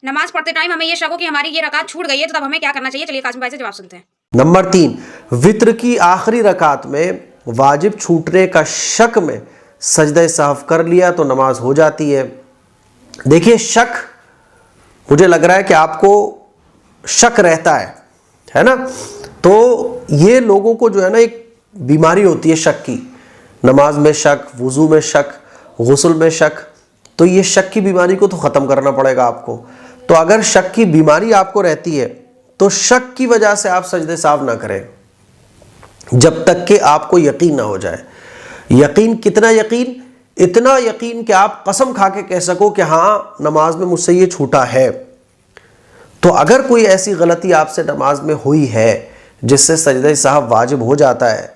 नमाज पढ़ते टाइम हमें ये शक हो कि हमारी ये रकात छूट गई है, तो तब हमें क्या करना चाहिए? चलिए कासिम भाई से जवाब सुनते हैं। नंबर 3, वित्र की आखिरी रकात में वाजिब छूटने का शक में सजदे सहव कर लिया तो नमाज हो जाती है। देखिए, शक, मुझे लग रहा है कि आपको शक रहता है ना? तो ये लोगों को जो है ना एक बीमारी होती है शक की, नमाज में शक, वुजू में शक, गुस्ल में शक। तो ये शक की बीमारी को तो ख़त्म करना पड़ेगा आपको। तो अगर शक की बीमारी आपको रहती है तो शक की वजह से आप सजदे साफ ना करें जब तक कि आपको यकीन ना हो जाए। यकीन, कितना यकीन? इतना यकीन कि आप कसम खा के कह सको कि हाँ, नमाज में मुझसे ये छूटा है। तो अगर कोई ऐसी गलती आपसे नमाज में हुई है जिससे सजदे साहब वाजिब हो जाता है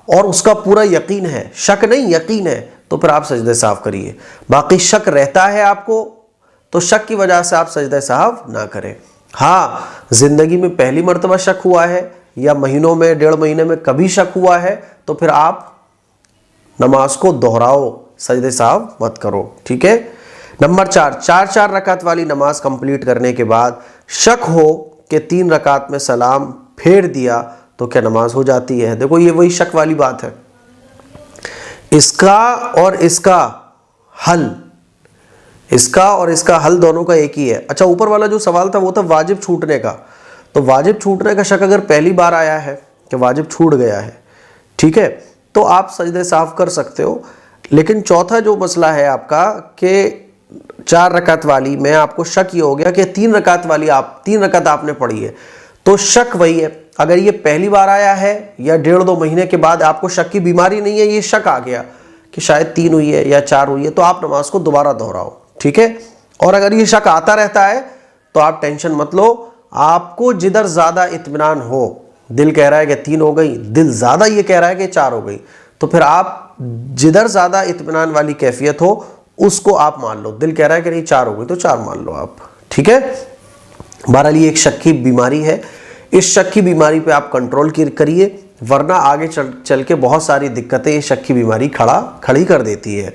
और उसका पूरा यकीन है, शक नहीं यकीन है, तो फिर आप सजदे साहब करिए। बाकी शक रहता है आपको तो शक की वजह से आप सजदे साहब ना करें। हाँ, जिंदगी में पहली मर्तबा शक हुआ है या महीनों में, 1.5 महीने में कभी शक हुआ है, तो फिर आप नमाज को दोहराओ, सजदे साहब मत करो, ठीक है। नंबर 4, 4 रकात वाली नमाज कंप्लीट करने के बाद शक हो कि 3 रकात में सलाम फेर दिया तो क्या नमाज हो जाती है? देखो, ये वही शक वाली बात है। इसका और इसका हल, इसका और इसका हल दोनों का एक ही है। अच्छा, ऊपर वाला जो सवाल था वो था वाजिब छूटने का। तो वाजिब छूटने का शक अगर पहली बार आया है कि वाजिब छूट गया है, ठीक है, तो आप सजदे साफ कर सकते हो। लेकिन चौथा जो मसला है आपका कि 4 रकात वाली में आपको शक ये हो गया कि 3 रकात वाली 3 रकात आपने पढ़ी है, तो शक वही है। अगर ये पहली बार आया है या 1.5-2 महीने के बाद आपको शक की बीमारी नहीं है, ये शक आ गया कि शायद 3 हुई है या 4 हुई है, तो आप नमाज को दोबारा दोहराओ, ठीक है। और अगर ये शक आता रहता है तो आप टेंशन मत लो। आपको जिधर ज़्यादा इत्मीनान हो, दिल कह रहा है कि 3 हो गई, दिल ज़्यादा ये कह रहा है कि 4 हो गई, तो फिर आप जिधर ज़्यादा इत्मीनान वाली कैफियत हो उसको आप मान लो। दिल कह रहा है कि नहीं 4 हो गई तो 4 मान लो आप, ठीक है। बहरहाल ये एक शक की बीमारी है, इस शक की बीमारी पे आप कंट्रोल करिए, वरना आगे चल के बहुत सारी दिक्कतें ये शक की बीमारी खड़ी कर देती है।